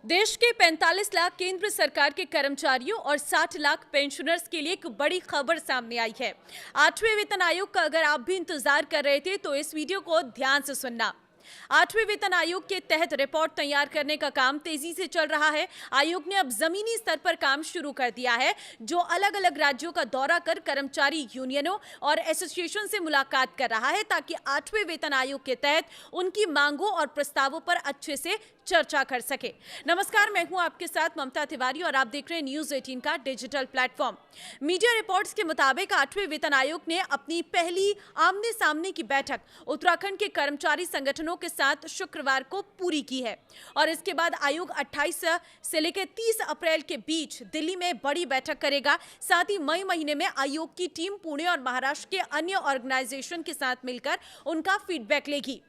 देश के 45 लाख केंद्र सरकार के कर्मचारियों और 60 लाख पेंशनर्स के लिए एक बड़ी खबर सामने आई है। 8वें वेतन आयोग का अगर आप भी इंतजार कर रहे थे तो इस वीडियो को ध्यान से सुनना। 8वें वेतन आयोग के तहत रिपोर्ट तैयार करने का काम तेजी से चल रहा है। आयोग ने अब जमीनी स्तर पर काम शुरू कर दिया है, जो अलग अलग राज्यों का दौरा कर कर्मचारी यूनियनों और एसोसिएशन से मुलाकात कर रहा है, ताकि 8वें वेतन आयोग के तहत उनकी मांगों और प्रस्तावों पर अच्छे से चर्चा कर सके। नमस्कार, मैं हूं आपके साथ ममता तिवारी और आप देख रहे हैं न्यूज 18 का डिजिटल प्लेटफॉर्म। मीडिया रिपोर्ट्स के मुताबिक 8वें वेतन आयोग ने अपनी पहली आमने सामने की बैठक उत्तराखंड के कर्मचारी संगठनों के साथ शुक्रवार को पूरी की है और इसके बाद आयोग 28 से लेकर 30 अप्रैल के बीच दिल्ली में बड़ी बैठक करेगा। साथ ही मई महीने में आयोग की टीम पुणे और महाराष्ट्र के अन्य ऑर्गेनाइजेशन के साथ मिलकर उनका फीडबैक लेगी।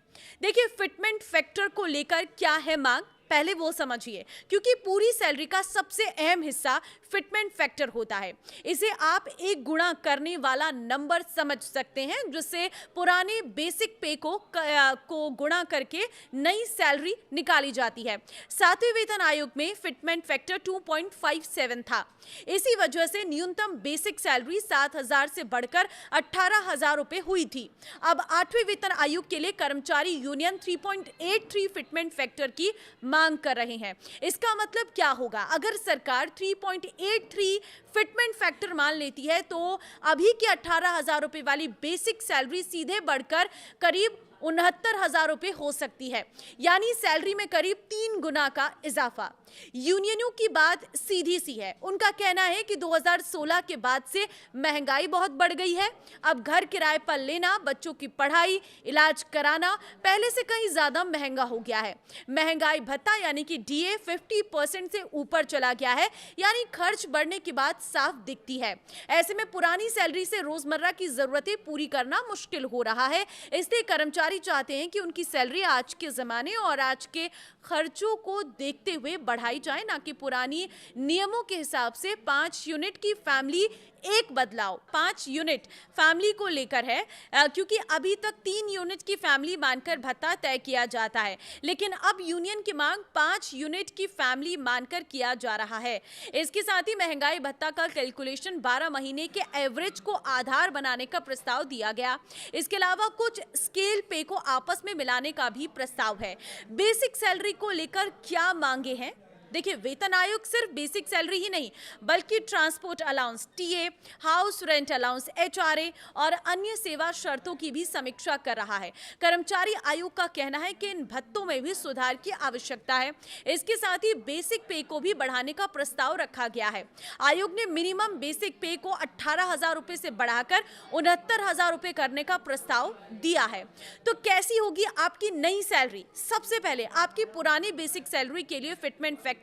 देखिए, फिटमेंट फैक्टर को लेकर क्या है मांग, पहले वो समझिए, क्योंकि पूरी सैलरी का सबसे अहम हिस्सा फिटमेंट फैक्टर होता है। इसे आप एक गुणा करने वाला नंबर समझ सकते हैं, जिससे पुराने बेसिक पे को गुणा करके नई सैलरी निकाली जाती है। 7वें वेतन आयोग में फिटमेंट फैक्टर 2.57 था। इसी वजह से न्यूनतम बेसिक सैलरी 7,000 से बढ़कर 18,000 रुपए हुई थी। अब 8वें वेतन आयोग के लिए कर्मचारी यूनियन 3.83 फिटमेंट फैक्टर की मांग कर रहे हैं। इसका मतलब क्या होगा? अगर सरकार 3.83 फिटमेंट फैक्टर मान लेती है तो अभी की 18,000 रुपए वाली बेसिक सैलरी सीधे बढ़कर करीब 69,000 रुपए हो सकती है, यानी सैलरी में करीब 3 गुना का इजाफा। यूनियनों की बात सीधी सी है। उनका कहना है कि 2016 के बाद से महंगाई बहुत बढ़ गई है। अब घर किराए पर लेना, बच्चों की पढ़ाई, इलाज कराना पहले से कहीं ज्यादा महंगा हो गया है। महंगाई भत्ता यानी कि डीए 50% से ऊपर चला गया है, यानी खर्च बढ़ने की बात साफ दिखती है। ऐसे में पुरानी सैलरी से रोजमर्रा की जरूरतें पूरी करना मुश्किल हो रहा है। इसलिए कर्मचारी चाहते हैं कि उनकी सैलरी आज के जमाने और आज के खर्चों को देखते हुए बढ़ाई जाए, ना कि पुरानी नियमों के हिसाब से। 5 यूनिट की फैमिली एक बदलाव 5 यूनिट फैमिली को लेकर है, क्योंकि अभी तक 3 यूनिट की फैमिली मानकर भत्ता तय किया जाता है, लेकिन अब यूनियन की मांग 5 यूनिट की फैमिली मानकर किया जा रहा है। इसके साथ ही महंगाई भत्ता का कैलकुलेशन 12 महीने के एवरेज को आधार बनाने का प्रस्ताव दिया गया। इसके अलावा कुछ स्केल पे को आपस में मिलाने का भी प्रस्ताव है। बेसिक सैलरी को लेकर क्या मांगे हैं? देखिए, वेतन आयोग सिर्फ बेसिक सैलरी ही नहीं, बल्कि transport allowance, TA, house rent allowance, HRA और अन्य सेवा शर्तों की भी समीक्षा कर रहा है। कर्मचारी आयोग का कहना है कि इन भत्तों में भी सुधार की आवश्यकता है। इसके साथ ही बेसिक पे को भी बढ़ाने का प्रस्ताव रखा गया है। आयोग ने मिनिमम बेसिक पे को 18,000 रुपए से बढ़ाकर 69,000 रुपए करने का प्रस्ताव दिया है। तो कैसी होगी आपकी नई सैलरी? सबसे पहले आपकी पुरानी बेसिक सैलरी के लिए फिटमेंट फैक्टर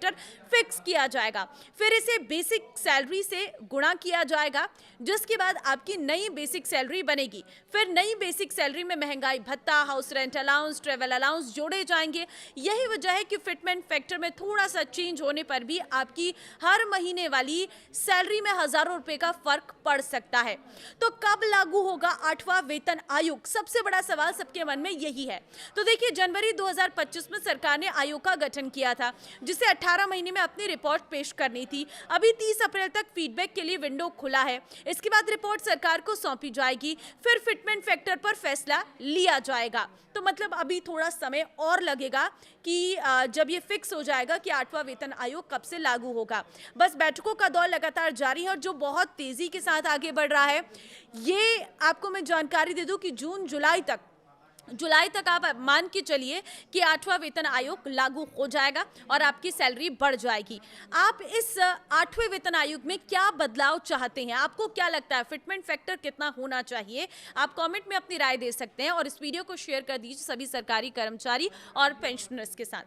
फिक्स किया जाएगा, फिर इसे बेसिक सैलरी से गुणा किया जाएगा, जिसके बाद आपकी नई बेसिक सैलरी बनेगी। फिर नई बेसिक सैलरी में महंगाई भत्ता, house rent allowance, travel allowance जोड़े जाएंगे। यही वजह है कि फिटमेंट फैक्टर में थोड़ा सा चेंज होने पर भी आपकी हर महीने वाली सैलरी में हजारों रुपए का फर्क पड़ सकता है। तो कब लागू होगा 8वां वेतन आयोग? सबसे बड़ा सवाल सबके मन में यही है। तो देखिए, जनवरी 2025 में सरकार ने आयोग का गठन किया था, जिसे 18 महीने में अपनी रिपोर्ट पेश करनी थी। अभी 30 अप्रैल तक फीडबैक के लिए विंडो खुला है। इसके बाद रिपोर्ट सरकार को सौंपी जाएगी, फिर फिटमेंट फैक्टर पर फैसला लिया जाएगा। तो मतलब अभी थोड़ा समय और लगेगा कि जब ये फिक्स हो जाएगा कि 8वां वेतन आयोग कब से लागू होगा। बस बैठकों का दौर लगातार जारी है और जो बहुत तेजी के साथ आगे बढ़ रहा है। ये आपको मैं जानकारी दे दूं कि जुलाई तक आप मान के चलिए कि 8वां वेतन आयोग लागू हो जाएगा और आपकी सैलरी बढ़ जाएगी। आप इस 8वें वेतन आयोग में क्या बदलाव चाहते हैं? आपको क्या लगता है फिटमेंट फैक्टर कितना होना चाहिए? आप कमेंट में अपनी राय दे सकते हैं और इस वीडियो को शेयर कर दीजिए सभी सरकारी कर्मचारी और पेंशनर्स के साथ।